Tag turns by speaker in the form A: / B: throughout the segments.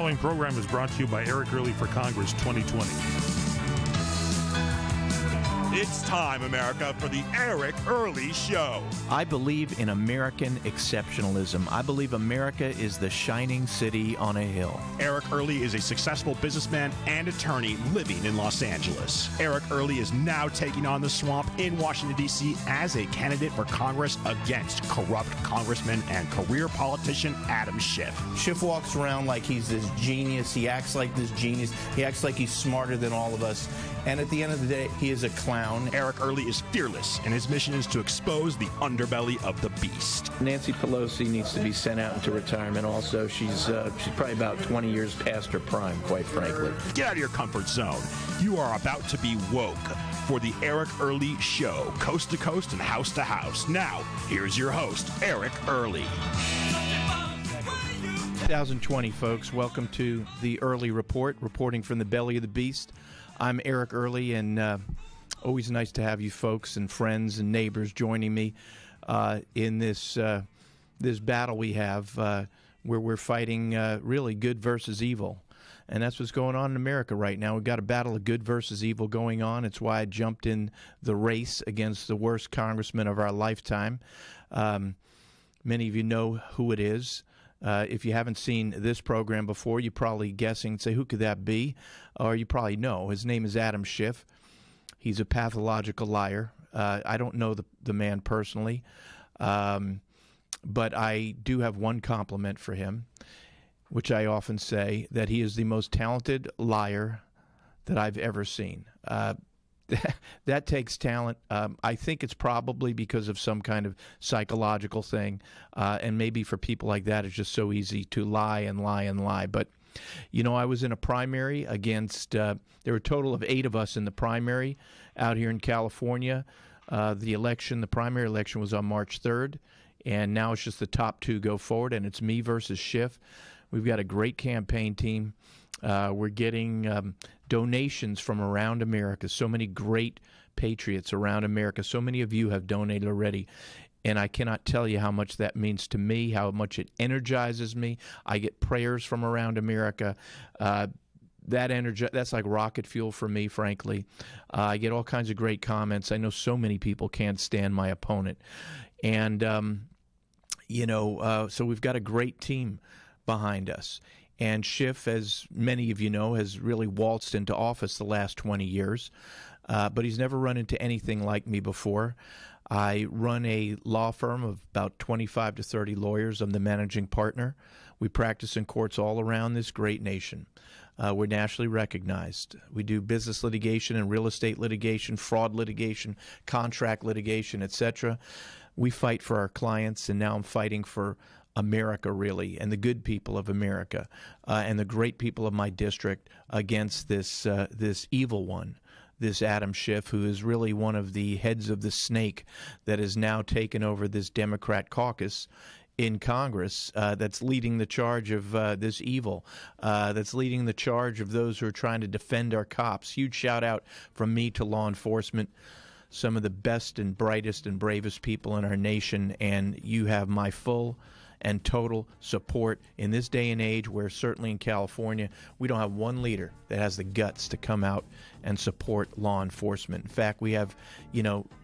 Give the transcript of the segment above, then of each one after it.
A: The following program is brought to you by Eric Early for Congress 2020.
B: It's time, America, for the Eric Early Show.
C: I believe in American exceptionalism. I believe America is the shining city on a hill.
B: Eric Early is a successful businessman and attorney living in Los Angeles. Eric Early is now taking on the swamp in Washington, D.C. as a candidate for Congress against corrupt Congressman and career politician Adam Schiff.
D: Schiff walks around like he's this genius. He acts like this genius. He acts like he's smarter than all of us. And at the end of the day, he is a clown.
B: Eric Early is fearless, and his mission is to expose the underbelly of the beast.
C: Nancy Pelosi needs to be sent out into retirement also. She's probably about 20 years past her prime, quite frankly.
B: Get out of your comfort zone. You are about to be woke for the Eric Early Show, coast to coast and house to house. Now, here's your host, Eric Early.
C: 2020, folks. Welcome to the Early Report, reporting from the belly of the beast. I'm Eric Early, and always nice to have you folks and friends and neighbors joining me in this battle we have where we're fighting really good versus evil. And that's what's going on in America right now. We've got a battle of good versus evil going on. It's why I jumped in the race against the worst congressman of our lifetime. Many of you know who it is. If you haven't seen this program before, you're probably guessing, say, who could that be? Or you probably know. His name is Adam Schiff. He's a pathological liar. I don't know the man personally, but I do have one compliment for him, which I often say, that he is the most talented liar that I've ever seen. That takes talent. I think it's probably because of some kind of psychological thing, and maybe for people like that, it's just so easy to lie and lie and lie. But, you know, I was in a primary against, there were a total of 8 of us in the primary out here in California. The primary election was on March 3rd, and now it's just the top 2 go forward, and it's me versus Schiff. We've got a great campaign team. We're getting donations from around America. So many great patriots around America. So many of you have donated already. And I cannot tell you how much that means to me, how much it energizes me. I get prayers from around America. That's like rocket fuel for me, frankly. I get all kinds of great comments. I know so many people can't stand my opponent. And, so we've got a great team behind us. And Schiff, as many of you know, has really waltzed into office the last 20 years, but he's never run into anything like me before. I run a law firm of about 25 to 30 lawyers. I'm the managing partner. We practice in courts all around this great nation. We're nationally recognized. We do business litigation and real estate litigation, fraud litigation, contract litigation, etc. We fight for our clients, and now I'm fighting for America, really, and the good people of America, and the great people of my district against this evil one, this Adam Schiff, who is really one of the heads of the snake that has now taken over this Democrat caucus in Congress, that's leading the charge of this evil, that's leading the charge of those who are trying to defend our cops. Huge shout out from me to law enforcement, some of the best and brightest and bravest people in our nation, and you have my full and total support in this day and age where certainly in California we don't have one leader that has the guts to come out and support law enforcement. In fact, we have,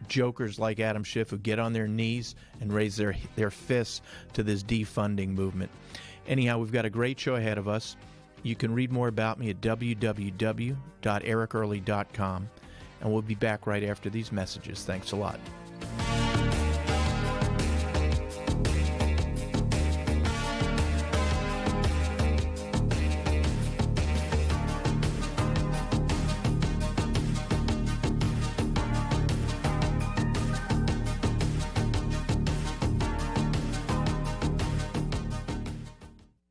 C: jokers like Adam Schiff who get on their knees and raise their fists to this defunding movement. Anyhow, we've got a great show ahead of us. You can read more about me at www.ericearly.com, and we'll be back right after these messages. Thanks a lot.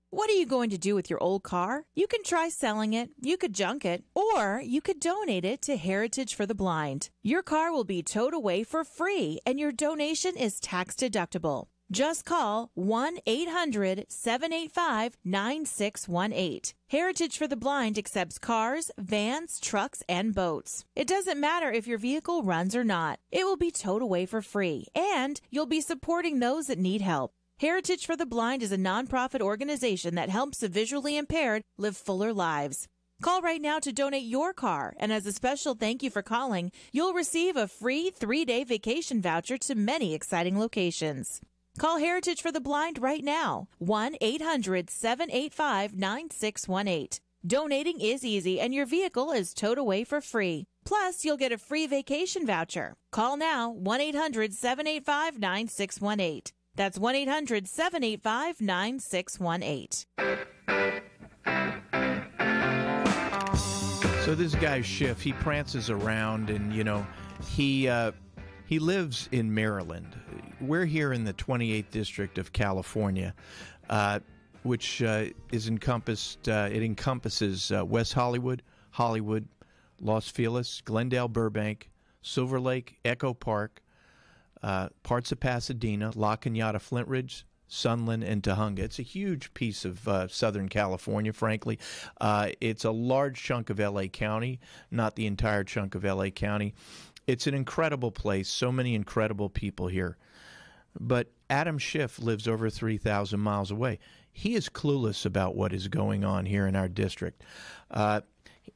E: What are you going to do with your old car? You can try selling it, you could junk it, or you could donate it to Heritage for the Blind. Your car will be towed away for free, and your donation is tax deductible. Just call 1-800-785-9618. Heritage for the Blind accepts cars, vans, trucks, and boats. It doesn't matter if your vehicle runs or not. It will be towed away for free, and you'll be supporting those that need help. Heritage for the Blind is a nonprofit organization that helps the visually impaired live fuller lives. Call right now to donate your car, and as a special thank you for calling, you'll receive a free 3-day vacation voucher to many exciting locations. Call Heritage for the Blind right now, 1-800-785-9618. Donating is easy, and your vehicle is towed away for free. Plus, you'll get a free vacation voucher. Call now, 1-800-785-9618. That's 1-800-785-9618.
C: So this guy Schiff, he prances around, and he lives in Maryland. We're here in the 28th District of California, which encompasses West Hollywood, Los Feliz, Glendale, Burbank, Silver Lake, Echo Park, parts of Pasadena, La Cañada, Flint Ridge, Sunland, and Tujunga. It's a huge piece of Southern California, frankly. It's a large chunk of L.A. County, not the entire chunk of L.A. County. It's an incredible place, so many incredible people here. But Adam Schiff lives over 3,000 miles away. He is clueless about what is going on here in our district.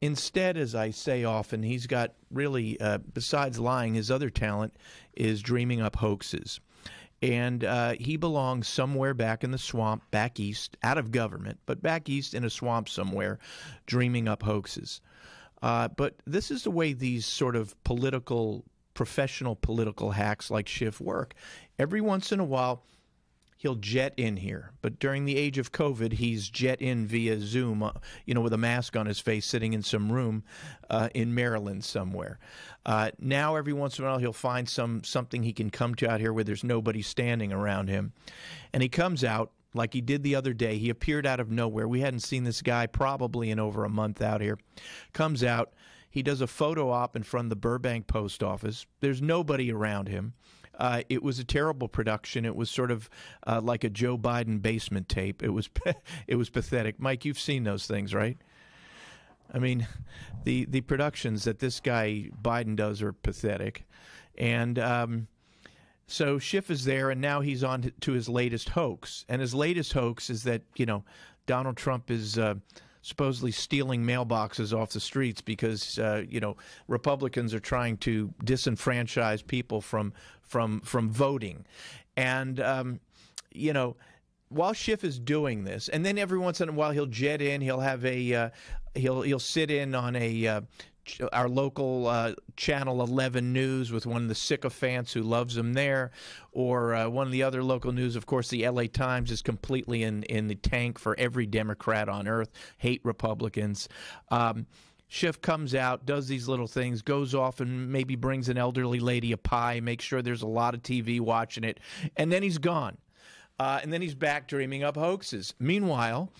C: Instead, as I say often, he's got really, besides lying, his other talent is dreaming up hoaxes. And he belongs somewhere back in the swamp, back east, out of government, but back east in a swamp somewhere, dreaming up hoaxes. But this is the way these sort of professional political hacks like Schiff work. Every once in a while, he'll jet in here. But during the age of COVID, he's jet in via Zoom, with a mask on his face, sitting in some room in Maryland somewhere. Now, every once in a while, he'll find something he can come to out here where there's nobody standing around him. And he comes out like he did the other day. He appeared out of nowhere. We hadn't seen this guy probably in over a month out here. Comes out. He does a photo op in front of the Burbank post office. There's nobody around him. It was a terrible production. It was sort of like a Joe Biden basement tape. It was pathetic. Mike, you've seen those things, right? I mean, the productions that this guy Biden does are pathetic. And so Schiff is there, and now he's on to his latest hoax. And his latest hoax is that, Donald Trump is supposedly stealing mailboxes off the streets because, Republicans are trying to disenfranchise people from voting. And, while Schiff is doing this, and then every once in a while he'll jet in, he'll have he'll sit in on our local Channel 11 News with one of the sycophants who loves him there, or one of the other local news. Of course, the LA Times is completely in the tank for every Democrat on earth, hate Republicans. Schiff comes out, does these little things, goes off and maybe brings an elderly lady a pie, makes sure there's a lot of TV watching it, and then he's gone. And then he's back dreaming up hoaxes. Meanwhile,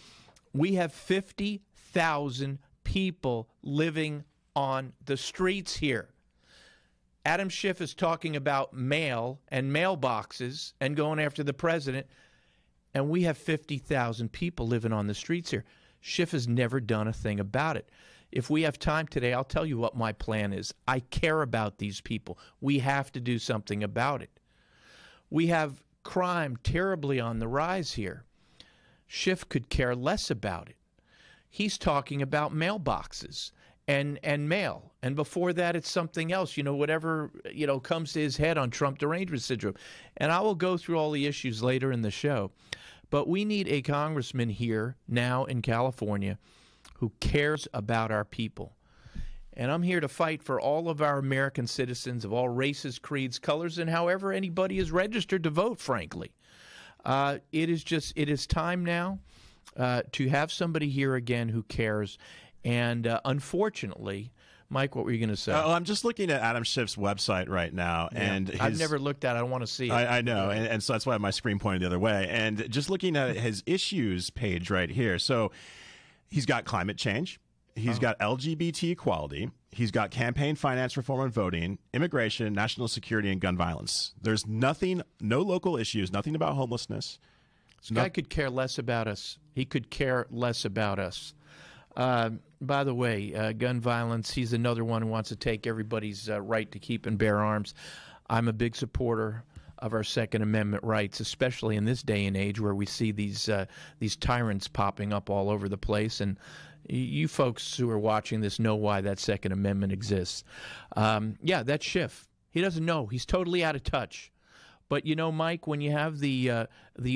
C: we have 50,000 people living on the streets here. Adam Schiff is talking about mail and mailboxes and going after the president, and we have 50,000 people living on the streets here. Schiff has never done a thing about it. If we have time today, I'll tell you what my plan is. I care about these people. We have to do something about it. We have crime terribly on the rise here. Schiff could care less about it. He's talking about mailboxes and mail. And before that, it's something else, whatever, comes to his head on Trump derangement syndrome. And I will go through all the issues later in the show. But we need a congressman here now in California who cares about our people. And I'm here to fight for all of our American citizens of all races, creeds, colors, and however anybody is registered to vote, frankly. It is time now to have somebody here again who cares. And unfortunately, Mike, what were you going to say?
B: I'm just looking at Adam Schiff's website right now.
C: Yeah.
B: And
C: I've never looked at it. I don't want to see it.
B: I know. And so that's why my screen pointed the other way. And just looking at his issues page right here. So he's got climate change. He's got LGBT equality. He's got campaign finance reform and voting, immigration, national security, and gun violence. There's nothing, no local issues, nothing about homelessness.
C: This guy could care less about us. He could care less about us. By the way, gun violence, he's another one who wants to take everybody's right to keep and bear arms. I'm a big supporter of our Second Amendment rights, especially in this day and age where we see these tyrants popping up all over the place. And you folks who are watching this know why that Second Amendment exists. Yeah, that's Schiff. He doesn't know. He's totally out of touch. But, you know, Mike, when you have the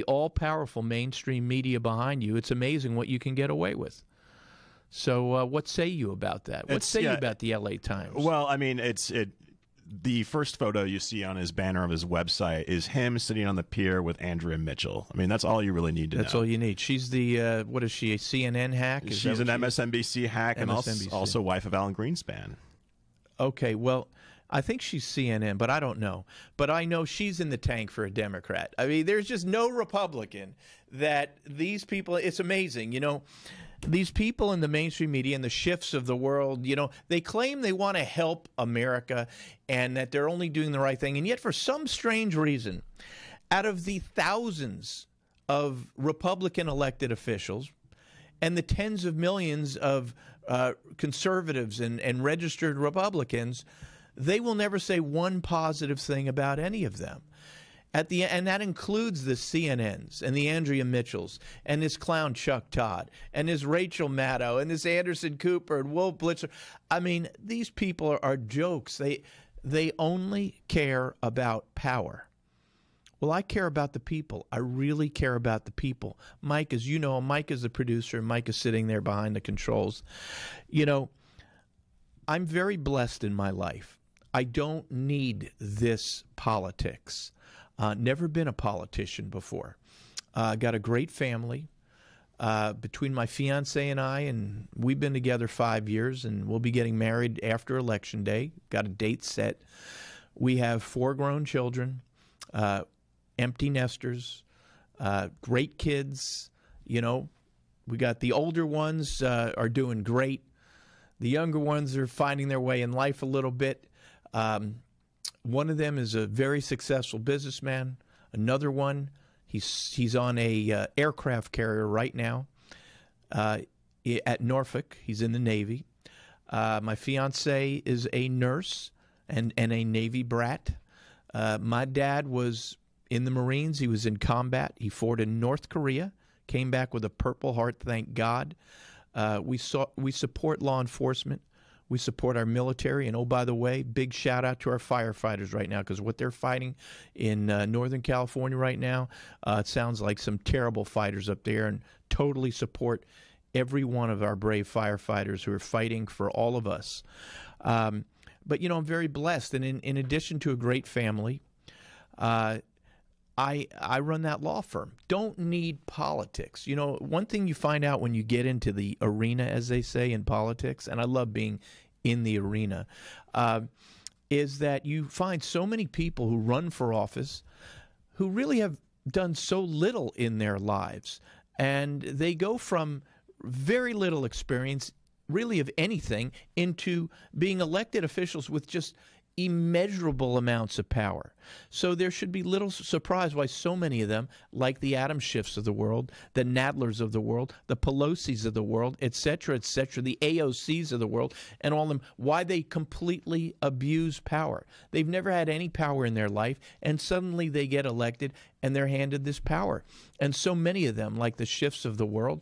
C: all-powerful mainstream media behind you, it's amazing what you can get away with. So what say you about that? What say you about the L.A. Times?
B: Well, I mean, the first photo you see on his banner of his website is him sitting on the pier with Andrea Mitchell. I mean, that's all you really need to know.
C: That's all you need. She's the, what is she, a CNN hack?
B: She's an MSNBC hack and also wife of Alan Greenspan.
C: Okay, well, I think she's CNN, but I don't know. But I know she's in the tank for a Democrat. I mean, there's just no Republican that these people, it's amazing, you know. These people in the mainstream media and the Schiffs of the world, you know, they claim they want to help America and that they're only doing the right thing. And yet, for some strange reason, out of the thousands of Republican elected officials and the tens of millions of conservatives and registered Republicans, they will never say one positive thing about any of them. And that includes the CNNs and the Andrea Mitchells and this clown Chuck Todd and this Rachel Maddow and this Anderson Cooper and Wolf Blitzer. I mean, these people are jokes. They only care about power. Well, I care about the people. I really care about the people. Mike, as you know, Mike is the producer, and Mike is sitting there behind the controls. You know, I'm very blessed in my life. I don't need this politics. Never been a politician before. Got a great family. Between my fiance and I, and we've been together 5 years, and we'll be getting married after Election Day. Got a date set. We have 4 grown children, empty nesters, great kids. You know, we got the older ones are doing great. The younger ones are finding their way in life a little bit. One of them is a very successful businessman. Another one, he's on a aircraft carrier right now at Norfolk. He's in the Navy. My fiance is a nurse and a Navy brat. My dad was in the Marines. He was in combat. He fought in North Korea, came back with a Purple Heart, thank God. We support law enforcement. We support our military. And, oh, by the way, big shout out to our firefighters right now, because what they're fighting in Northern California right now, it sounds like some terrible fighters up there, and totally support every one of our brave firefighters who are fighting for all of us. But, you know, I'm very blessed. And in addition to a great family, I run that law firm. Don't need politics. You know, one thing you find out when you get into the arena, as they say in politics, and I love being in the arena, is that you find so many people who run for office who really have done so little in their lives. And they go from very little experience, really of anything, into being elected officials with just immeasurable amounts of power. So there should be little surprise why so many of them, like the Adam Schiffs of the world, the Nadlers of the world, the Pelosi's of the world, et cetera, the AOCs of the world, and all of them, why they completely abuse power. They've never had any power in their life, and suddenly they get elected and they're handed this power. And so many of them, like the Schiffs of the world,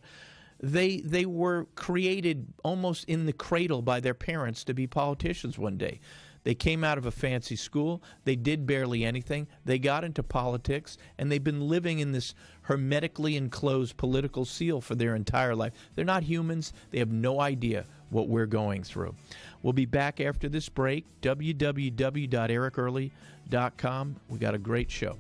C: they were created almost in the cradle by their parents to be politicians one day. They came out of a fancy school. They did barely anything. They got into politics, and they've been living in this hermetically enclosed political seal for their entire life. They're not humans. They have no idea what we're going through. We'll be back after this break. www.ericearly.com. We got a great show.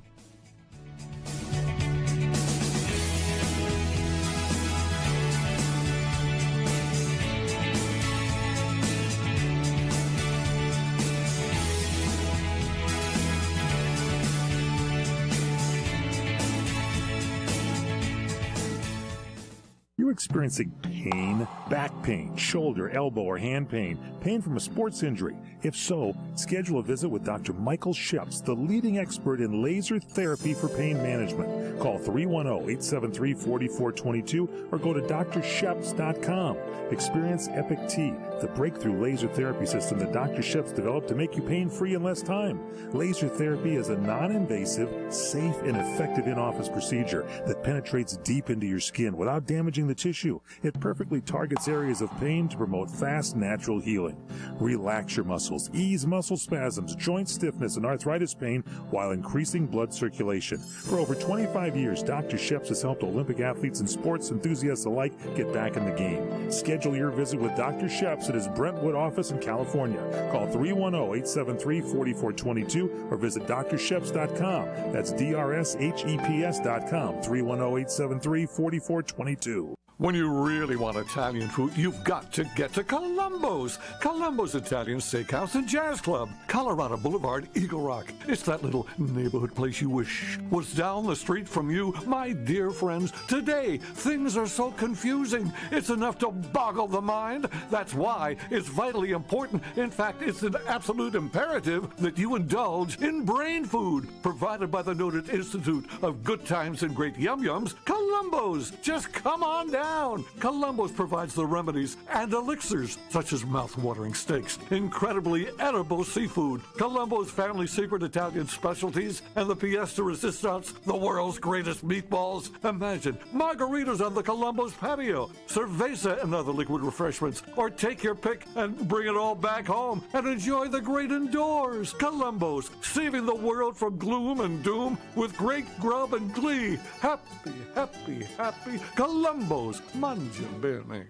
A: You experiencing pain? Back pain, shoulder, elbow, or hand pain? Pain from a sports injury? If so, schedule a visit with Dr. Michael Sheps, the leading expert in laser therapy for pain management. Call 310-873-4422 or go to drsheps.com. Experience Epic T, the breakthrough laser therapy system that Dr. Sheps developed to make you pain-free in less time. Laser therapy is a non-invasive, safe, and effective in-office procedure that penetrates deep into your skin without damaging the tissue. It perfectly targets areas of pain to promote fast, natural healing. Relax your muscles, ease muscle spasms, joint stiffness, and arthritis pain while increasing blood circulation. For over 25 years, Dr. Sheps has helped Olympic athletes and sports enthusiasts alike get back in the game. Schedule your visit with Dr. Sheps at his Brentwood office in California. Call 310-873-4422 or visit drsheps.com. That's DRSHEPS.com, 310-873-4422.
F: When you really want Italian food, you've got to get to Columbo's. Columbo's Italian Steakhouse and Jazz Club, Colorado Boulevard, Eagle Rock. It's that little neighborhood place you wish was down the street from you. My dear friends, today things are so confusing. It's enough to boggle the mind. That's why it's vitally important. In fact, it's an absolute imperative that you indulge in brain food, provided by the noted Institute of Good Times and Great Yum Yums, Columbo's. Just come on down. Columbo's provides the remedies and elixirs, such as mouth-watering steaks, incredibly edible seafood, Columbo's family secret Italian specialties, and the pièce de resistance, the world's greatest meatballs. Imagine margaritas on the Columbo's patio, cerveza and other liquid refreshments, or take your pick and bring it all back home and enjoy the great indoors. Columbo's, saving the world from gloom and doom with great grub and glee. Happy, happy, happy Columbo's. Mangia bene.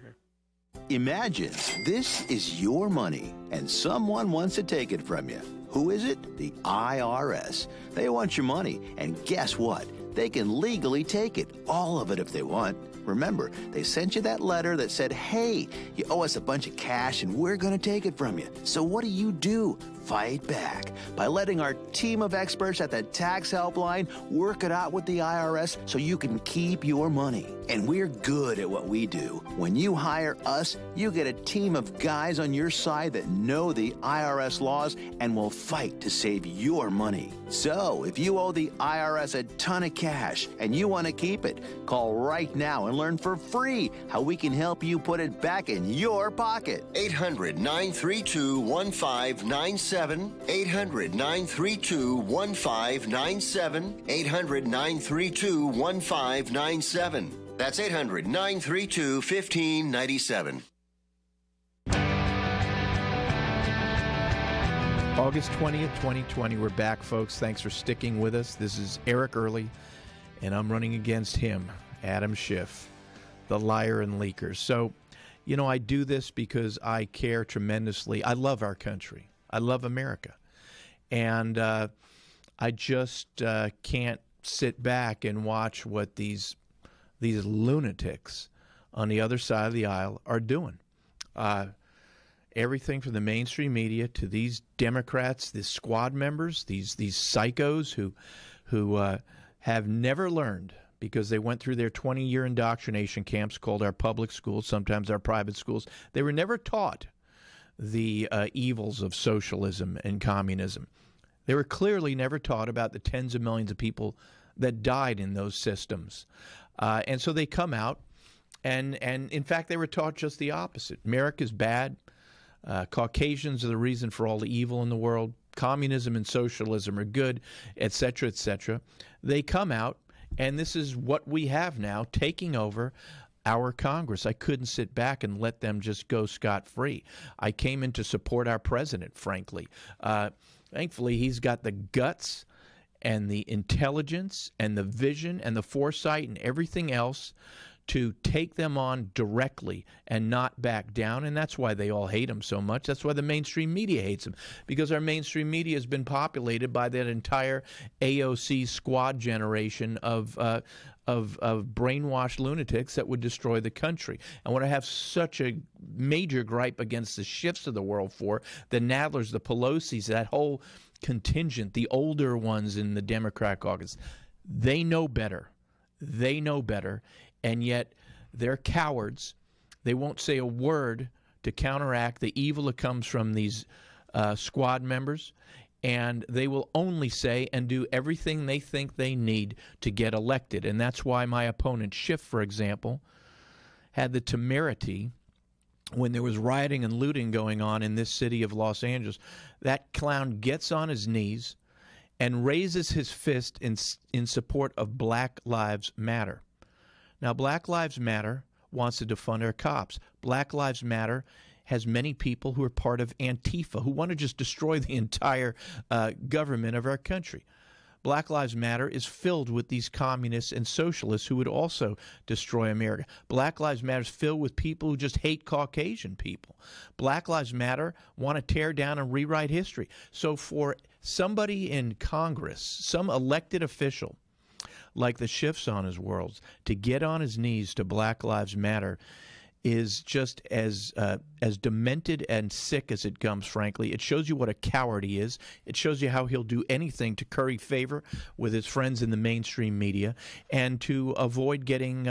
G: Imagine this is your money and someone wants to take it from you. Who is it? The IRS. They want your money, and guess what? They can legally take it, all of it if they want. Remember, they sent you that letter that said, hey, you owe us a bunch of cash and we're going to take it from you. So what do? Fight back by letting our team of experts at the Tax Helpline work it out with the IRS so you can keep your money. And we're good at what we do. When you hire us, you get a team of guys on your side that know the IRS laws and will fight to save your money. So if you owe the IRS a ton of cash and you want to keep it, call right now and learn for free how we can help you put it back in your pocket.
H: 800-932-1597. 800-932-1597. 800-932-1597. That's 800-932-1597.
C: August 20th, 2020. We're back, folks. Thanks for sticking with us. This is Eric Early, and I'm running against him, Adam Schiff, the liar and leaker. So, you know, I do this because I care tremendously. I love our country. I love America. And I just can't sit back and watch what these lunatics on the other side of the aisle are doing. Everything from the mainstream media to these Democrats, these squad members, these psychos who have never learned, because they went through their 20-year indoctrination camps called our public schools, sometimes our private schools. They were never taught the evils of socialism and communism. They were clearly never taught about the tens of millions of people that died in those systems. And so they come out, and in fact, they were taught just the opposite. America's bad. Caucasians are the reason for all the evil in the world. Communism and socialism are good, et cetera, et cetera. They come out, and this is what we have now taking over our Congress. I couldn't sit back and let them just go scot-free. I came in to support our president, frankly. Thankfully, he's got the guts and the intelligence and the vision and the foresight and everything else to take them on directly and not back down. And that's why they all hate him so much. That's why the mainstream media hates him, because our mainstream media has been populated by that entire AOC squad generation of brainwashed lunatics that would destroy the country. And what I have such a major gripe against the Schiffs of the world for, the Nadlers, the Pelosi's, that whole contingent, the older ones in the Democrat caucus, they know better. They know better. And yet they're cowards. They won't say a word to counteract the evil that comes from these squad members, and they will only say and do everything they think they need to get elected. And that's why my opponent, Schiff, for example, had the temerity, when there was rioting and looting going on in this city of Los Angeles, that clown gets on his knees and raises his fist in support of Black Lives Matter. Now, Black Lives Matter wants to defund our cops. Black Lives Matter has many people who are part of Antifa, who want to just destroy the entire government of our country. Black Lives Matter is filled with these communists and socialists who would also destroy America. Black Lives Matter is filled with people who just hate Caucasian people. Black Lives Matter want to tear down and rewrite history. So for somebody in Congress, some elected official like the Schiffs on his world, to get on his knees to Black Lives Matter is just as demented and sick as it comes, frankly. It shows you what a coward he is. It shows you how he'll do anything to curry favor with his friends in the mainstream media and to avoid getting,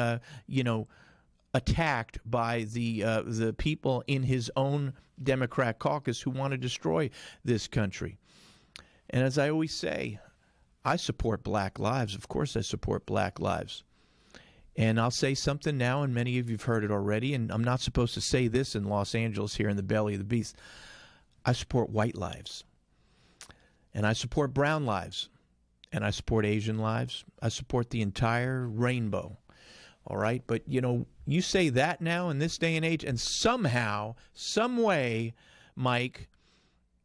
C: attacked by the people in his own Democrat caucus who want to destroy this country. And as I always say, I support Black lives. Of course I support Black lives. And I'll say something now, and many of you have heard it already, and I'm not supposed to say this in Los Angeles here in the belly of the beast. I support white lives, and I support brown lives, and I support Asian lives. I support the entire rainbow, all right? But, you say that now in this day and age, and somehow, some way, Mike,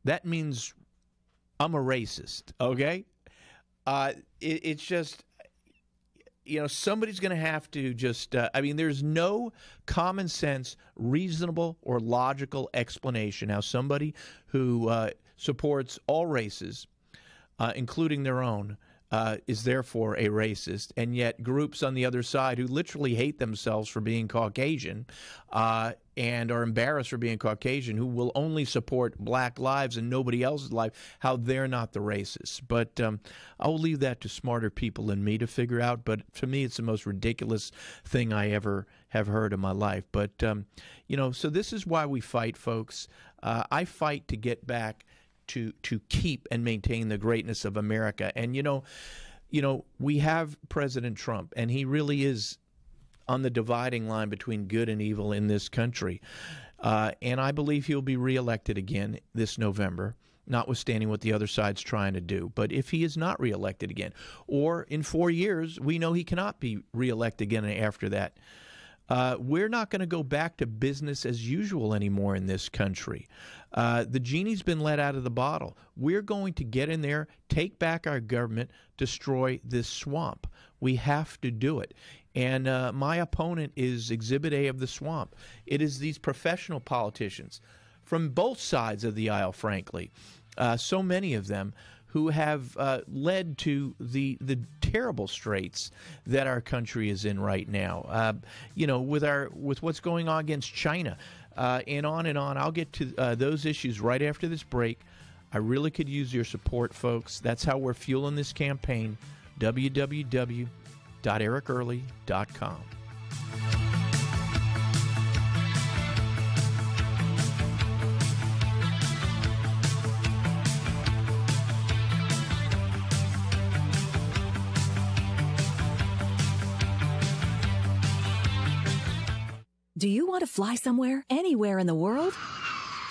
C: that means I'm a racist, okay? It's just... somebody's going to have to just, there's no common sense, reasonable, or logical explanation how somebody who supports all races, including their own, is therefore a racist, and yet groups on the other side who literally hate themselves for being Caucasian and are embarrassed for being Caucasian, who will only support Black lives and nobody else's life, how they're not the racists. But I'll leave that to smarter people than me to figure out. But to me, it's the most ridiculous thing I ever have heard in my life. But, so this is why we fight, folks. I fight to get back to keep and maintain the greatness of America. And, we have President Trump, and he really is on the dividing line between good and evil in this country. And I believe he'll be reelected again this November, notwithstanding what the other side's trying to do. But if he is not reelected again, or in 4 years, we know he cannot be reelected again after that, we're not going to go back to business as usual anymore in this country. The genie's been let out of the bottle. We're going to get in there, take back our government, destroy this swamp. We have to do it. And my opponent is Exhibit A of the swamp. It is these professional politicians from both sides of the aisle, frankly, so many of them, who have led to the terrible straits that our country is in right now. With what's going on against China, and on and on. I'll get to those issues right after this break. I really could use your support, folks. That's how we're fueling this campaign. www.ericearly.com.
I: Do you want to fly somewhere, anywhere in the world?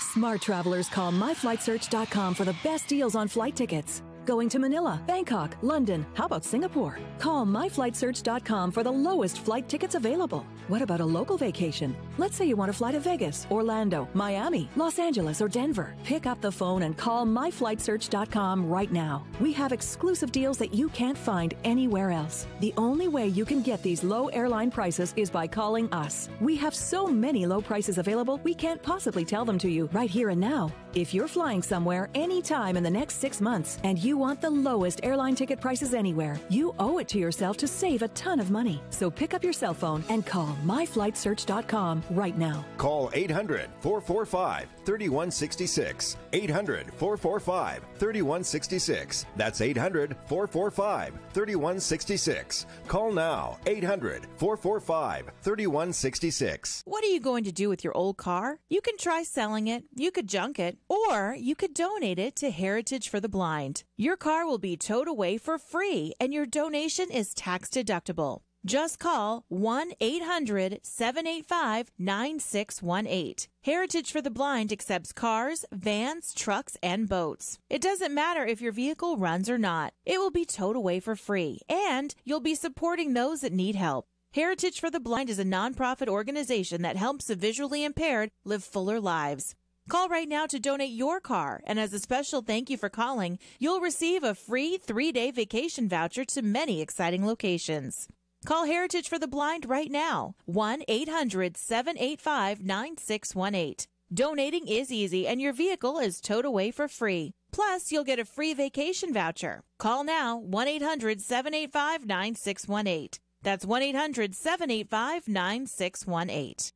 I: Smart travelers call myflightsearch.com for the best deals on flight tickets. Going to Manila, Bangkok, London, how about Singapore? Call myflightsearch.com for the lowest flight tickets available. What about a local vacation? Let's say you want to fly to Vegas, Orlando, Miami, Los Angeles, or Denver. Pick up the phone and call myflightsearch.com right now. We have exclusive deals that you can't find anywhere else. The only way you can get these low airline prices is by calling us. We have so many low prices available, we can't possibly tell them to you right here and now. If you're flying somewhere anytime in the next 6 months and you want the lowest airline ticket prices anywhere, you owe it to yourself to save a ton of money. So pick up your cell phone and call myflightsearch.com right now.
J: Call 800-445-3166. 800-445-3166. That's 800-445-3166. Call now. 800-445-3166.
E: What are you going to do with your old car? You can try selling it, you could junk it, or you could donate it to Heritage for the Blind. Your car will be towed away for free, and your donation is tax deductible. Just call 1-800-785-9618. Heritage for the Blind accepts cars, vans, trucks, and boats. It doesn't matter if your vehicle runs or not. It will be towed away for free, and you'll be supporting those that need help. Heritage for the Blind is a nonprofit organization that helps the visually impaired live fuller lives. Call right now to donate your car, and as a special thank you for calling, you'll receive a free 3-day vacation voucher to many exciting locations. Call Heritage for the Blind right now, 1-800-785-9618. Donating is easy, and your vehicle is towed away for free. Plus, you'll get a free vacation voucher. Call now, 1-800-785-9618. That's 1-800-785-9618.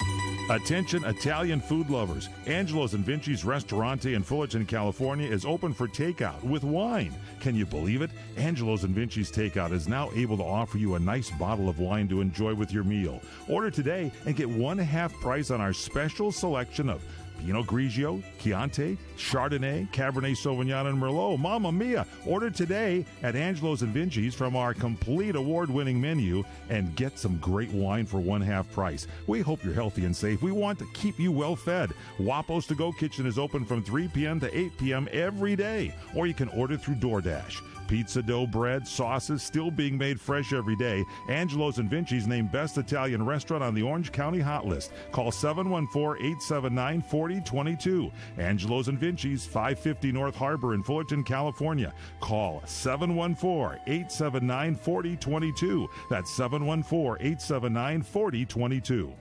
A: Attention Italian food lovers. Angelo's and Vinci's Ristorante in Fullerton, California is open for takeout with wine. Can you believe it? Angelo's and Vinci's Takeout is now able to offer you a nice bottle of wine to enjoy with your meal. Order today and get 1/2 price on our special selection of Pinot Grigio, Chianti, Chardonnay, Cabernet Sauvignon, and Merlot. Mamma mia! Order today at Angelo's and Vinci's from our complete award-winning menu and get some great wine for 1/2 price. We hope you're healthy and safe. We want to keep you well fed. Wapo's To Go Kitchen is open from 3 p.m. to 8 p.m. every day, or you can order through DoorDash. Pizza dough, bread, sauces still being made fresh every day. Angelo's and Vinci's named Best Italian Restaurant on the Orange County Hot List. Call 714-879-4022. Angelo's and Vinci's, 550 North Harbor in Fullerton, California. Call 714-879-4022. That's 714-879-4022.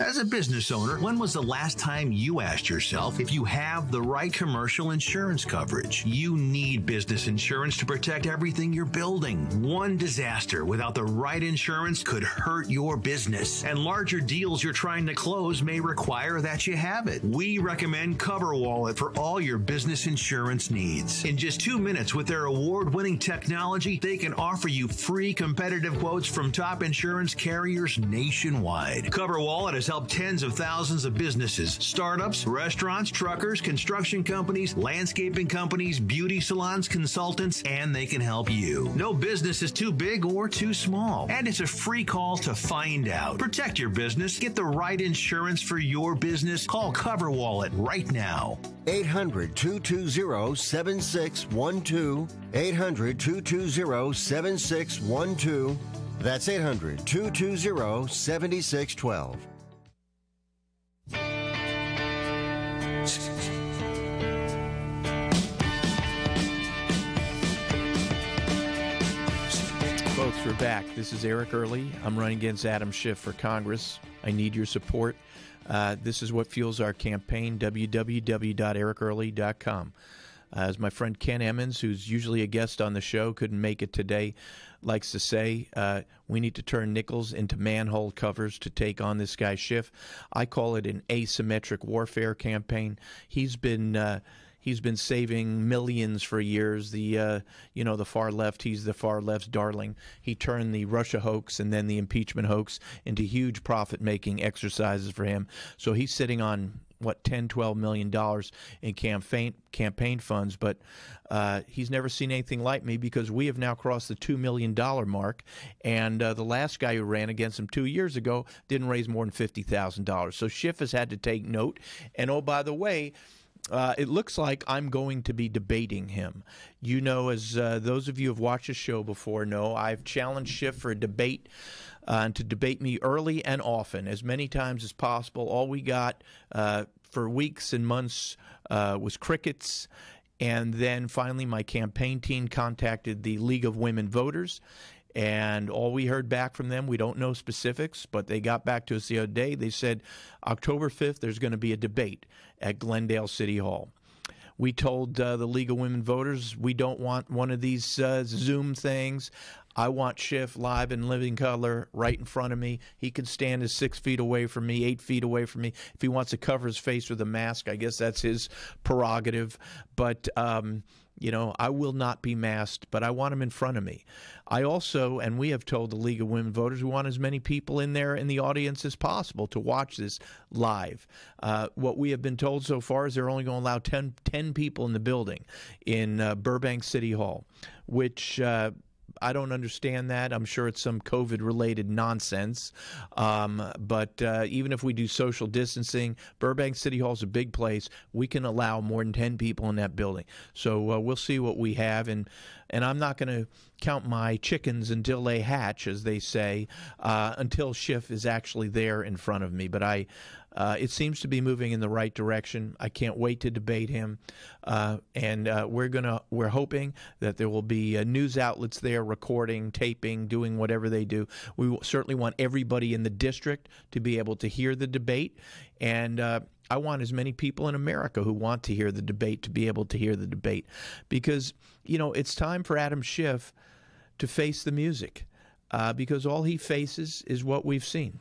K: As a business owner, when was the last time you asked yourself if you have the right commercial insurance coverage? You need business insurance to protect everything you're building. One disaster without the right insurance could hurt your business, and larger deals you're trying to close may require that you have it. We recommend CoverWallet for all your business insurance needs. In just 2 minutes with their award-winning technology, they can offer you free competitive quotes from top insurance carriers nationwide. CoverWallet has helped tens of thousands of businesses, startups, restaurants, truckers, construction companies, landscaping companies, beauty salons, consultants, and they can help you. No business is too big or too small, and it's a free call to find out. Protect your business. Get the right insurance for your business. Call CoverWallet right now.
H: 800-220-7612. 800-220-7612. That's 800-220-7612.
C: Folks, we're back. This is Eric Early. I'm running against Adam Schiff for Congress. I need your support. This is what fuels our campaign, www.ericearly.com. As my friend Ken Emmons, who's usually a guest on the show, couldn't make it today, likes to say, we need to turn nickels into manhole covers to take on this guy Schiff. I call it an asymmetric warfare campaign. He's been saving millions for years. The far left, he's the far left's darling. He turned the Russia hoax and then the impeachment hoax into huge profit-making exercises for him. So he's sitting on, $10-12 million in campaign funds, but he's never seen anything like me because we have now crossed the $2 million mark, and the last guy who ran against him 2 years ago didn't raise more than $50,000. So Schiff has had to take note, and oh, by the way, it looks like I'm going to be debating him. You know, as those of you who have watched the show before know, I've challenged Schiff for a debate and to debate me early and often, as many times as possible. All we got for weeks and months was crickets. And then finally my campaign team contacted the League of Women Voters, and all we heard back from them, we don't know specifics, but they got back to us the other day. They said October 5th there's going to be a debate at Glendale City Hall. We told the League of Women Voters we don't want one of these Zoom things. I want Schiff live in living color right in front of me. He can stand as 6 feet away from me, 8 feet away from me. If he wants to cover his face with a mask, I guess that's his prerogative. But, I will not be masked, but I want him in front of me. I also, and we have told the League of Women Voters, we want as many people in there in the audience as possible to watch this live. What we have been told so far is they're only going to allow 10 people in the building in Burbank City Hall, which I don't understand that. I'm sure it's some COVID-related nonsense. But even if we do social distancing, Burbank City Hall is a big place. We can allow more than 10 people in that building. So we'll see what we have. And I'm not going to count my chickens until they hatch, as they say, until Schiff is actually there in front of me. But it seems to be moving in the right direction. I can't wait to debate him, and we're hoping that there will be news outlets there recording, taping, doing whatever they do. We certainly want everybody in the district to be able to hear the debate, and I want as many people in America who want to hear the debate to be able to hear the debate, because it's time for Adam Schiff to face the music, because all he faces is what we've seen.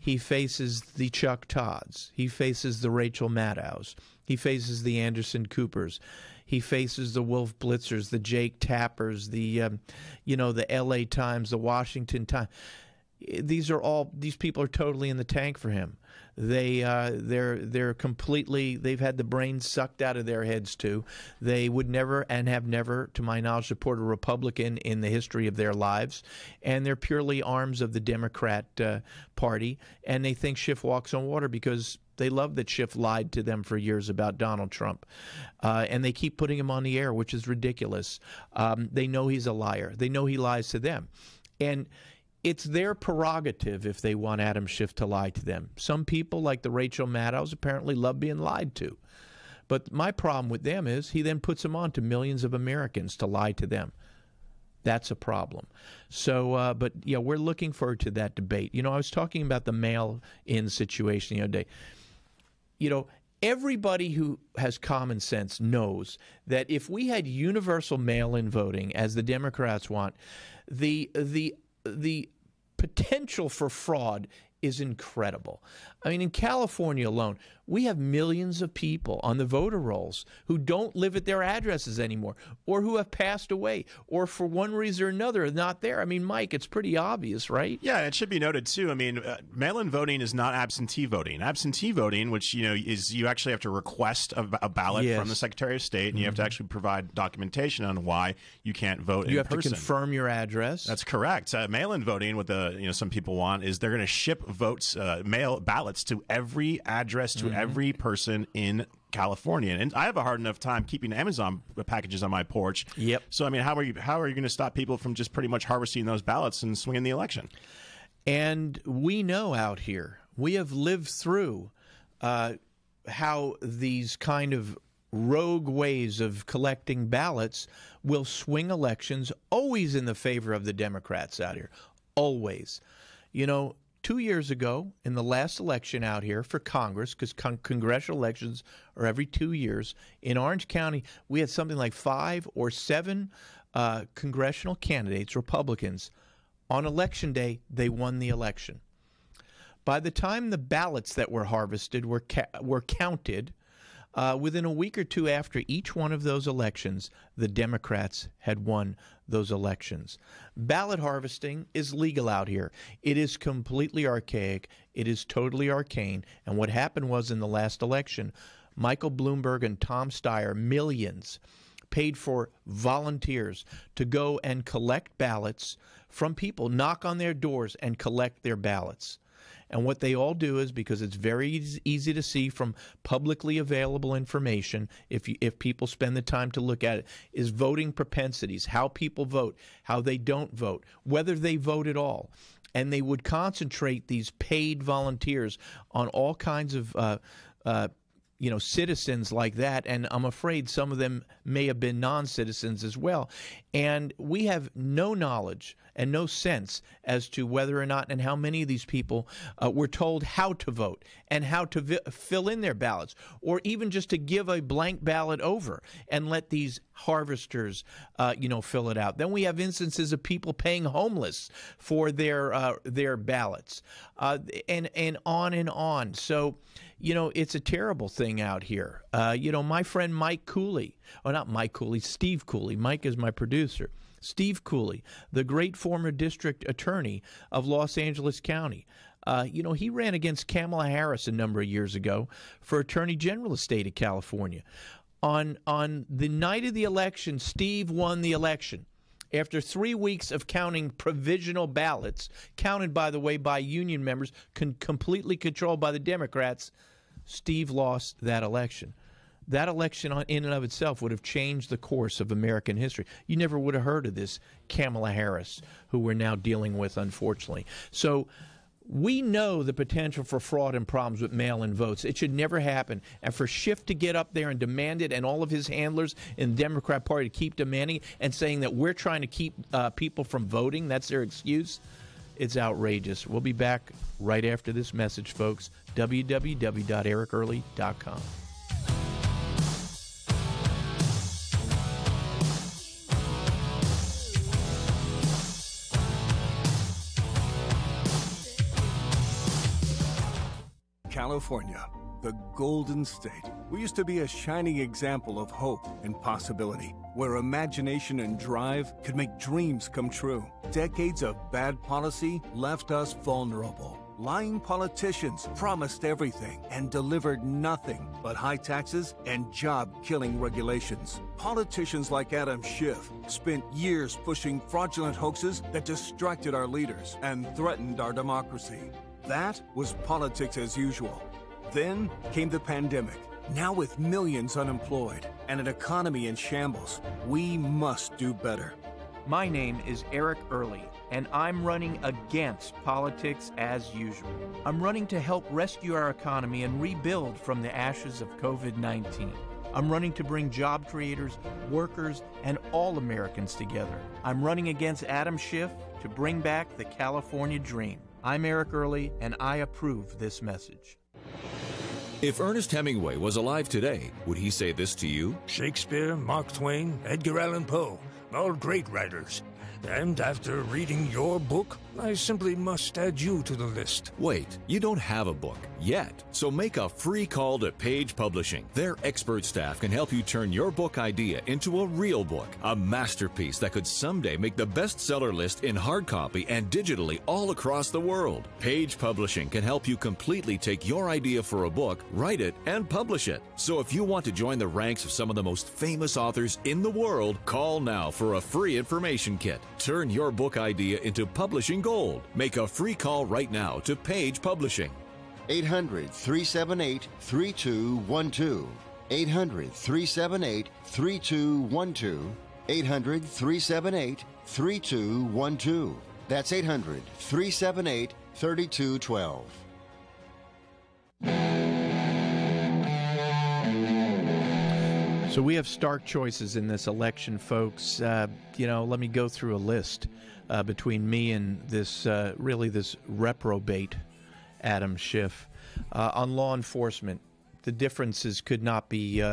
C: He faces the Chuck Todds. He faces the Rachel Maddows. He faces the Anderson Coopers. He faces the Wolf Blitzers, the Jake Tappers, the L.A. Times, the Washington Times. These people are totally in the tank for him. They're completely, they've had the brains sucked out of their heads too. They would never and have never, to my knowledge, support a Republican in the history of their lives, and they're purely arms of the Democrat Party, and they think Schiff walks on water because they love that Schiff lied to them for years about Donald Trump, and they keep putting him on the air, which is ridiculous. They know he's a liar. They know he lies to them, and it's their prerogative if they want Adam Schiff to lie to them. Some people, like the Rachel Maddows, apparently love being lied to. But my problem with them is he then puts them on to millions of Americans to lie to them. That's a problem. So, but we're looking forward to that debate. I was talking about the mail-in situation the other day. Everybody who has common sense knows that if we had universal mail-in voting, as the Democrats want, the potential for fraud is incredible. I mean, in California alone, we have millions of people on the voter rolls who don't live at their addresses anymore, or who have passed away, or for one reason or another are not there. I mean, Mike, it's pretty obvious, right?
B: Yeah, it should be noted, too. I mean, mail-in voting is not absentee voting. Absentee voting, which, is you actually have to request a ballot from the Secretary of State, and you have to actually provide documentation on why you can't vote in person.
C: You have to confirm your address.
B: That's correct. Mail-in voting, what some people want, is they're going to ship votes, mail ballots to every address, to every person in California. And I have a hard enough time keeping Amazon packages on my porch.
C: Yep.
B: So, I mean, how are you going to stop people from just pretty much harvesting those ballots and swinging the election?
C: And we know out here, we have lived through how these kind of rogue ways of collecting ballots will swing elections, always in the favor of the Democrats out here. Always. 2 years ago, in the last election out here for Congress, because congressional elections are every 2 years, in Orange County, we had something like 5 or 7 congressional candidates, Republicans. On Election Day, they won the election. By the time the ballots that were harvested were counted, within a week or two after each one of those elections, the Democrats had won those elections. Ballot harvesting is legal out here. It is completely archaic. It is totally arcane. And what happened was, in the last election, Michael Bloomberg and Tom Steyer, millions, paid for volunteers to go and collect ballots from people, knock on their doors and collect their ballots. And what they all do is, because it's very easy to see from publicly available information, if people spend the time to look at it, is voting propensities, how people vote, how they don't vote, whether they vote at all. And they would concentrate these paid volunteers on all kinds of citizens like that, and I'm afraid some of them may have been non-citizens as well. And we have no knowledge and no sense as to whether or not and how many of these people were told how to vote and how to fill in their ballots, or even just to give a blank ballot over and let these harvesters, fill it out. Then we have instances of people paying homeless for their ballots, and on and on. So, it's a terrible thing out here. My friend Mike Cooley, or not Mike Cooley, Steve Cooley. Mike is my producer. Steve Cooley, the great former district attorney of Los Angeles County. He ran against Kamala Harris a number of years ago for Attorney General of the state of California. On the night of the election, Steve won the election. After 3 weeks of counting provisional ballots, counted, by the way, by union members, completely controlled by the Democrats, Steve lost that election. That election in and of itself would have changed the course of American history. You never would have heard of this Kamala Harris, who we're now dealing with, unfortunately. So we know the potential for fraud and problems with mail-in votes. It should never happen. And for Schiff to get up there and demand it, and all of his handlers in the Democrat Party to keep demanding and saying that we're trying to keep people from voting, that's their excuse, it's outrageous. We'll be back right after this message, folks. www.ericearly.com.
L: California, the Golden State. We used to be a shining example of hope and possibility, where imagination and drive could make dreams come true. Decades of bad policy left us vulnerable. Lying politicians promised everything and delivered nothing but high taxes and job-killing regulations. Politicians like Adam Schiff spent years pushing fraudulent hoaxes that distracted our leaders and threatened our democracy. That was politics as usual. Then came the pandemic. Now with millions unemployed and an economy in shambles, we must do better.
C: My name is Eric Early, and I'm running against politics as usual. I'm running to help rescue our economy and rebuild from the ashes of COVID-19. I'm running to bring job creators, workers, and all Americans together. I'm running against Adam Schiff to bring back the California dream. I'm Eric Early, and I approve this message.
M: If Ernest Hemingway was alive today, would he say this to you?
N: Shakespeare, Mark Twain, Edgar Allan Poe, all great writers. And after reading your book, I simply must add you to the list.
M: Wait, you don't have a book yet. So make a free call to Page Publishing. Their expert staff can help you turn your book idea into a real book, a masterpiece that could someday make the bestseller list in hard copy and digitally all across the world. Page Publishing can help you completely take your idea for a book, write it, and publish it. So if you want to join the ranks of some of the most famous authors in the world, call now for a free information kit. Turn your book idea into publishing gold. Make a free call right now to Page Publishing.
H: 800-378-3212. 800-378-3212. 800-378-3212. That's 800-378-3212.
C: So we have stark choices in this election, folks. Let me go through a list between me and this reprobate, Adam Schiff. On law enforcement, the differences could not be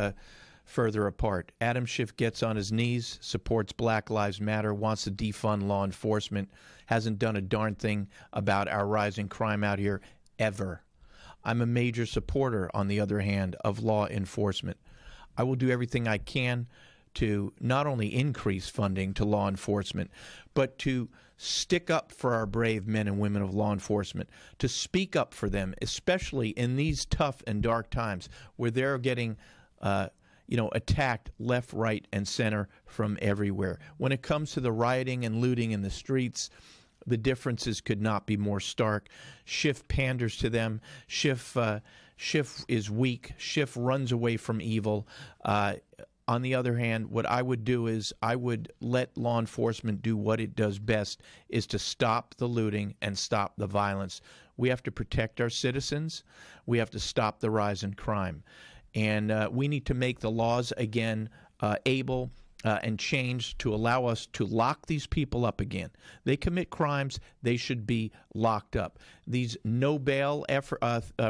C: further apart. Adam Schiff gets on his knees, supports Black Lives Matter, wants to defund law enforcement, hasn't done a darn thing about our rising crime out here ever. I'm a major supporter, on the other hand, of law enforcement. I will do everything I can to not only increase funding to law enforcement, but to stick up for our brave men and women of law enforcement, to speak up for them, especially in these tough and dark times where they're getting attacked left, right, and center from everywhere. When it comes to the rioting and looting in the streets, the differences could not be more stark. Schiff panders to them. Schiff is weak. Schiff runs away from evil. On the other hand, what I would do is I would let law enforcement do what it does best, is to stop the looting and stop the violence. We have to protect our citizens. We have to stop the rise in crime. And we need to make the laws again able and changed to allow us to lock these people up again. They commit crimes, they should be locked up. These no bail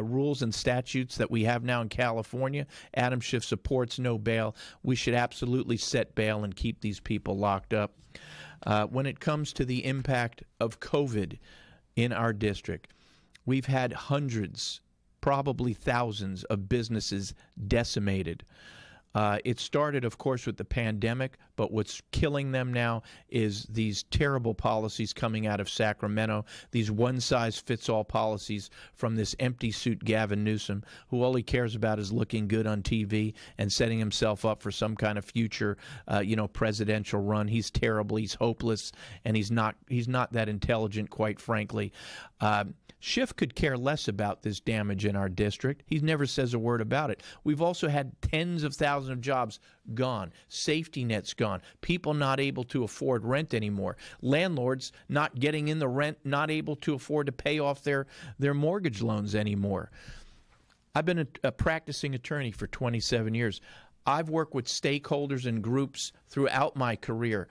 C: rules and statutes that we have now in California, Adam Schiff supports no bail. We should absolutely set bail and keep these people locked up. When it comes to the impact of COVID in our district, we've had hundreds, probably thousands of businesses decimated. It started, of course, with the pandemic, but what's killing them now is these terrible policies coming out of Sacramento, these one-size-fits-all policies from this empty suit Gavin Newsom, who all he cares about is looking good on TV and setting himself up for some kind of future, presidential run. He's terrible, he's hopeless, and he's not that intelligent, quite frankly. Schiff could care less about this damage in our district. He never says a word about it. We've also had tens of thousands of jobs gone, safety nets gone, people not able to afford rent anymore, landlords not getting in the rent, not able to afford to pay off their mortgage loans anymore. I've been a practicing attorney for 27 years. I've worked with stakeholders and groups throughout my career,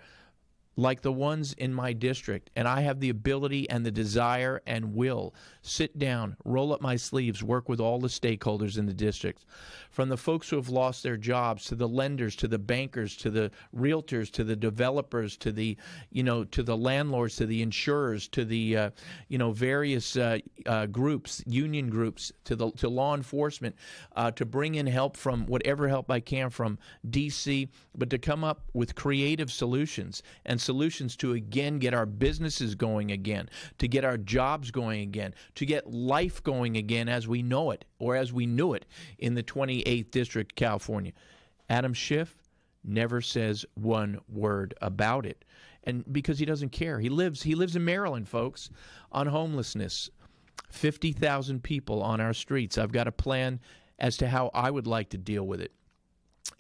C: like the ones in my district, and I have the ability and the desire and will sit down, roll up my sleeves, work with all the stakeholders in the district, from the folks who have lost their jobs to the lenders, to the bankers, to the realtors, to the developers, to the to the landlords, to the insurers, to the various groups, union groups, to law enforcement, to bring in help from whatever help I can from D.C., but to come up with creative solutions and solutions to again get our businesses going again, to get our jobs going again, to get life going again as we know it or as we knew it in the 28th District, California. Adam Schiff never says one word about it, and because he doesn't care. He lives in Maryland, folks, on homelessness. 50,000 people on our streets. I've got a plan as to how I would like to deal with it.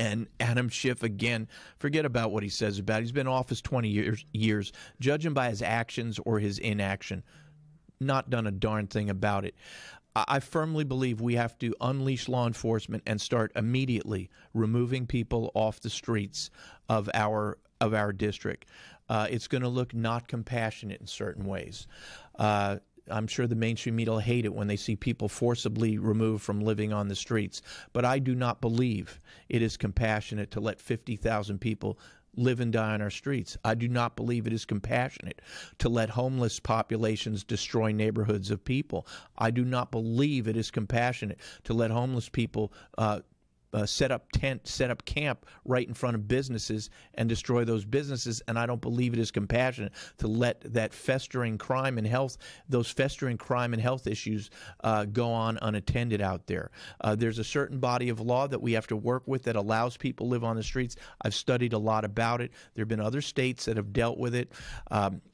C: And Adam Schiff, again, forget about what he says about it. He's been in office 20 years. Judge him by his actions or his inaction. Not done a darn thing about it. I firmly believe we have to unleash law enforcement and start immediately removing people off the streets of our district. It's going to look not compassionate in certain ways. I'm sure the mainstream media will hate it when they see people forcibly removed from living on the streets. But I do not believe it is compassionate to let 50,000 people live and die on our streets. I do not believe it is compassionate to let homeless populations destroy neighborhoods of people. I do not believe it is compassionate to let homeless people set up camp right in front of businesses and destroy those businesses. And I don't believe it is compassionate to let that festering crime and health issues go on unattended out there. There's a certain body of law that we have to work with that allows people to live on the streets. I've studied a lot about it. There have been other states that have dealt with it.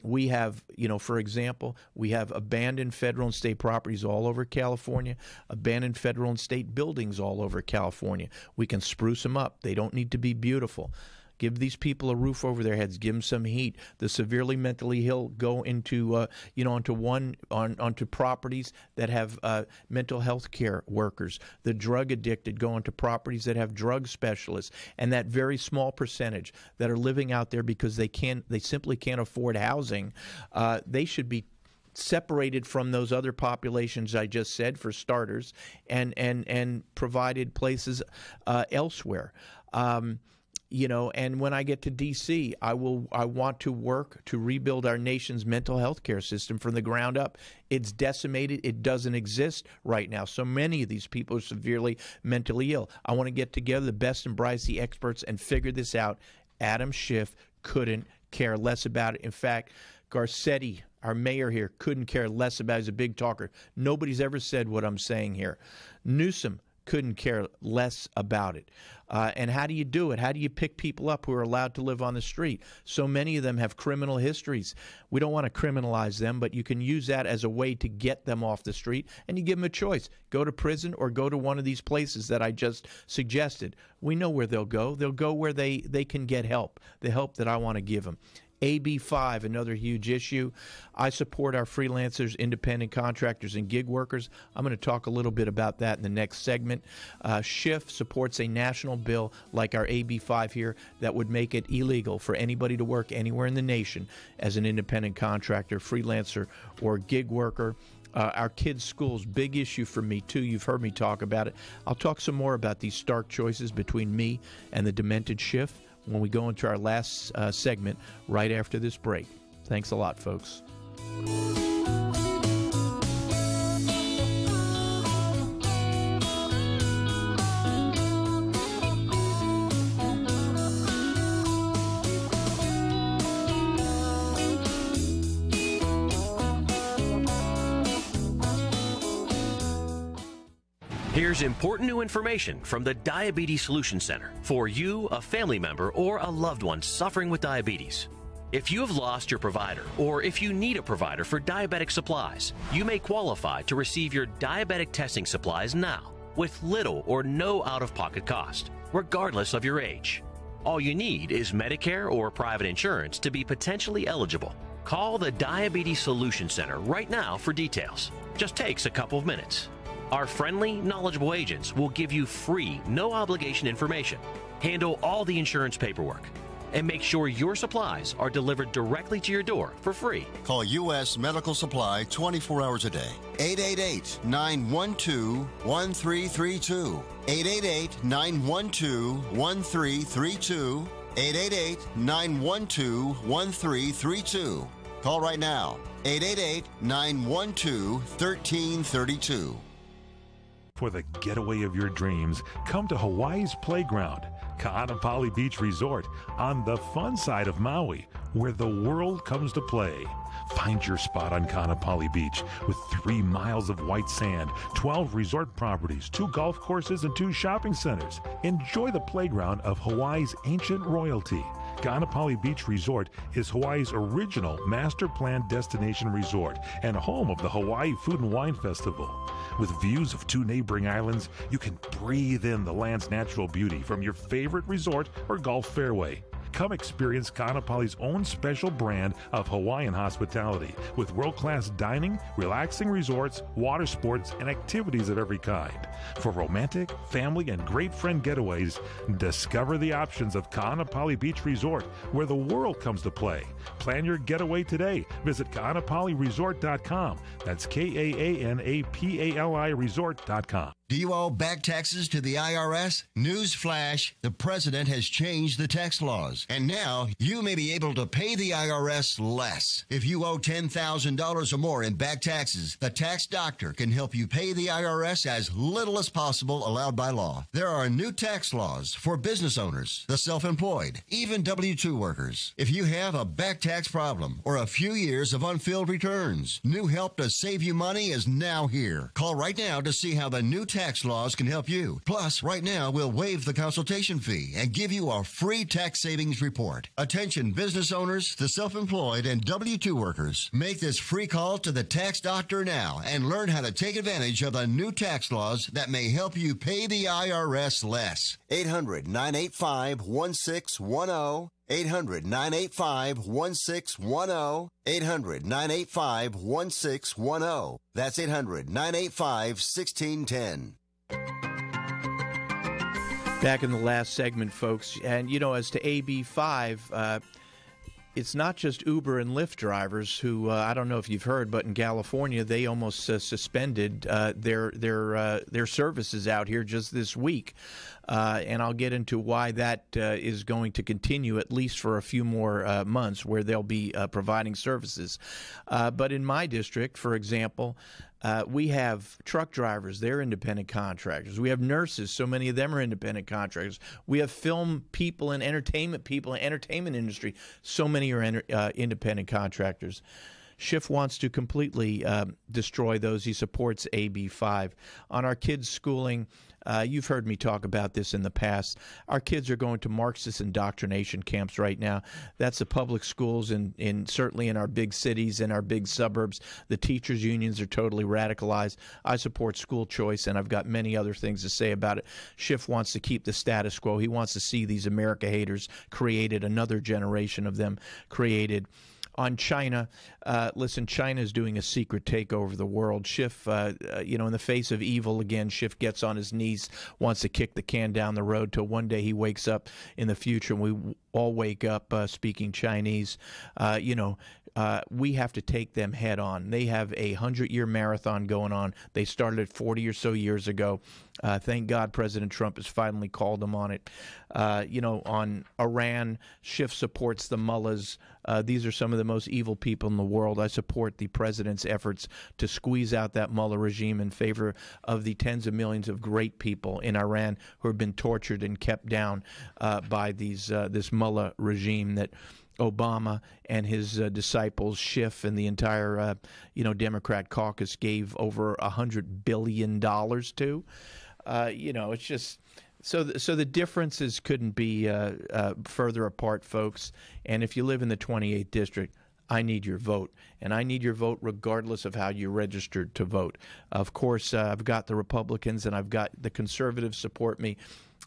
C: We have, for example, we have abandoned federal and state properties all over California, abandoned federal and state buildings all over California. We can spruce them up. They don't need to be beautiful. Give these people a roof over their heads. Give them some heat. The severely mentally ill go into onto properties that have mental health care workers. The drug addicted go into properties that have drug specialists. And that very small percentage that are living out there because they simply can't afford housing, they should be separated from those other populations I just said, for starters, and provided places elsewhere. And when I get to D.C., I want to work to rebuild our nation's mental health care system from the ground up. It's decimated. It doesn't exist right now. So many of these people are severely mentally ill. I want to get together the best and brightest, the experts, and figure this out. Adam Schiff couldn't care less about it. In fact, Garcetti, our mayor here, couldn't care less about it. He's a big talker. Nobody's ever said what I'm saying here. Newsom couldn't care less about it. And how do you do it? How do you pick people up who are allowed to live on the street? So many of them have criminal histories. We don't want to criminalize them, but you can use that as a way to get them off the street, and you give them a choice. Go to prison or go to one of these places that I just suggested. We know where they'll go. They'll go where they can get help, the help that I want to give them. AB5, another huge issue. I support our freelancers, independent contractors, and gig workers. I'm going to talk a little bit about that in the next segment. Schiff supports a national bill like our AB5 here that would make it illegal for anybody to work anywhere in the nation as an independent contractor, freelancer, or gig worker. Our kids' schools, big issue for me, too. You've heard me talk about it. I'll talk some more about these stark choices between me and the Demented Schiff when we go into our last segment right after this break. Thanks a lot, folks.
O: Here's important new information from the Diabetes Solution Center for you, a family member, or a loved one suffering with diabetes. If you have lost your provider, or if you need a provider for diabetic supplies, you may qualify to receive your diabetic testing supplies now with little or no out-of-pocket cost, regardless of your age. All you need is Medicare or private insurance to be potentially eligible. Call the Diabetes Solution Center right now for details. Just takes a couple of minutes. Our friendly, knowledgeable agents will give you free, no-obligation information, handle all the insurance paperwork, and make sure your supplies are delivered directly to your door for free.
H: Call U.S. Medical Supply 24 hours a day. 888-912-1332. 888-912-1332. 888-912-1332. Call right now. 888-912-1332.
A: For the getaway of your dreams, come to Hawaii's Playground, Ka'anapali Beach Resort, on the fun side of Maui, where the world comes to play. Find your spot on Ka'anapali Beach with 3 miles of white sand, 12 resort properties, 2 golf courses, and 2 shopping centers. Enjoy the playground of Hawaii's ancient royalty. Ka'anapali Beach Resort is Hawaii's original master planned destination resort and home of the Hawaii Food and Wine Festival. With views of 2 neighboring islands, you can breathe in the land's natural beauty from your favorite resort or golf fairway. Come experience Ka'anapali's own special brand of Hawaiian hospitality with world-class dining, relaxing resorts, water sports, and activities of every kind. For romantic, family, and great friend getaways, discover the options of Ka'anapali Beach Resort, where the world comes to play. Plan your getaway today. Visit Ka'anapaliResort.com. That's KAANAPALI Resort.com.
H: Do you owe back taxes to the IRS? Newsflash, the president has changed the tax laws, and now you may be able to pay the IRS less. If you owe $10,000 or more in back taxes, the tax doctor can help you pay the IRS as little as possible allowed by law. There are new tax laws for business owners, the self-employed, even W-2 workers. If you have a back tax problem or a few years of unfilled returns, new help to save you money is now here. Call right now to see how the new tax laws can help you. Plus, right now, we'll waive the consultation fee and give you a free tax savings report. Attention business owners, the self-employed, and W-2 workers. Make this free call to the tax doctor now and learn how to take advantage of the new tax laws that may help you pay the IRS less.
G: 800-985-1610. 800-985-1610. 800-985-1610. That's 800-985-1610.
C: Back in the last segment, folks, and as to AB5, it's not just Uber and Lyft drivers who, I don't know if you've heard, but in California, they almost suspended their services out here just this week. And I'll get into why that is going to continue at least for a few more months where they'll be providing services. But in my district, for example, we have truck drivers, they're independent contractors. We have nurses, so many of them are independent contractors. We have film people and entertainment industry, so many are independent contractors. Schiff wants to completely destroy those. He supports AB5. On our kids' schooling, You've heard me talk about this in the past. Our kids are going to Marxist indoctrination camps right now. That's the public schools in certainly in our big cities and our big suburbs. The teachers' unions are totally radicalized. I support school choice, and I've got many other things to say about it. Schiff wants to keep the status quo. He wants to see these America haters created, another generation of them created. On China, listen, China is doing a secret takeover of the world. Schiff, in the face of evil again, Schiff gets on his knees, wants to kick the can down the road till one day he wakes up in the future and we all wake up speaking Chinese. We have to take them head on. They have a 100-year marathon going on. They started 40 or so years ago. Thank God President Trump has finally called them on it. On Iran, Schiff supports the mullahs. These are some of the most evil people in the world. I support the president's efforts to squeeze out that mullah regime in favor of the tens of millions of great people in Iran who have been tortured and kept down by this mullah regime that Obama and his disciples, Schiff, and the entire, Democrat caucus gave over $100 billion to. It's just so the differences couldn't be further apart, folks. And if you live in the 28th district, I need your vote, and I need your vote regardless of how you registered to vote. Of course, I've got the Republicans and I've got the conservatives support me.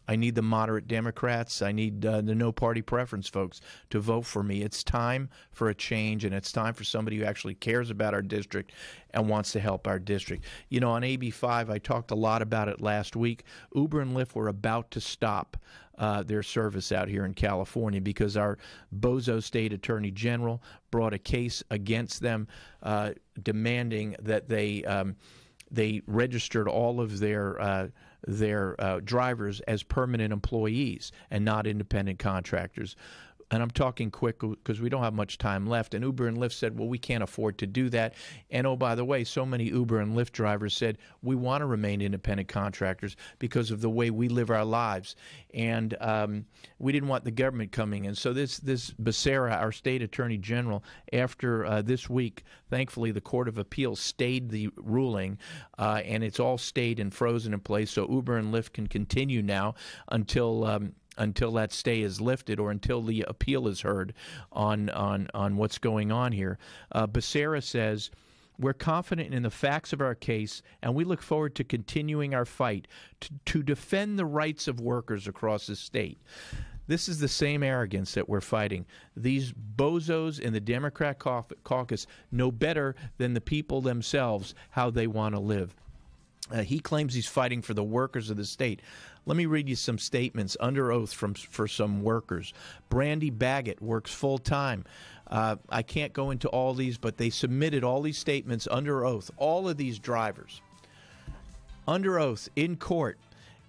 C: I need the moderate Democrats. I need the no party preference folks to vote for me. It's time for a change, and it's time for somebody who actually cares about our district and wants to help our district. On AB5, I talked a lot about it last week. Uber and Lyft were about to stop their service out here in California because our bozo state attorney general brought a case against them demanding that they registered all of their drivers as permanent employees and not independent contractors. And I'm talking quick because we don't have much time left. And Uber and Lyft said, well, we can't afford to do that. And, oh, by the way, so many Uber and Lyft drivers said, we want to remain independent contractors because of the way we live our lives. And we didn't want the government coming in. So this Becerra, our state attorney general, after this week, thankfully the Court of Appeals stayed the ruling, and it's all stayed and frozen in place. So Uber and Lyft can continue now until that stay is lifted or until the appeal is heard on what's going on here. Becerra says, we're confident in the facts of our case, and we look forward to continuing our fight to defend the rights of workers across the state. This is the same arrogance that we're fighting. These bozos in the Democrat caucus know better than the people themselves how they want to live. He claims he's fighting for the workers of the state. Let me read you some statements under oath for some workers. Brandy Baggett works full-time. I can't go into all these, but they submitted all these statements under oath, all of these drivers, under oath in court,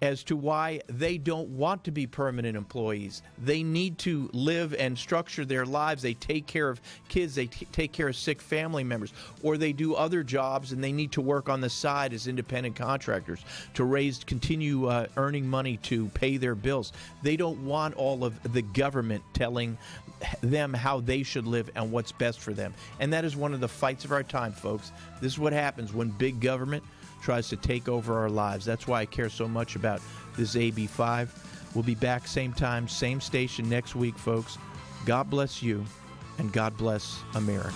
C: as to why they don't want to be permanent employees. They need to live and structure their lives. They take care of kids. They take care of sick family members. Or they do other jobs and they need to work on the side as independent contractors to continue earning money to pay their bills. They don't want all of the government telling them how they should live and what's best for them. And that is one of the fights of our time, folks. This is what happens when big government tries to take over our lives. That's why I care so much about this AB5. We'll be back same time, same station next week, folks. God bless you, and God bless America.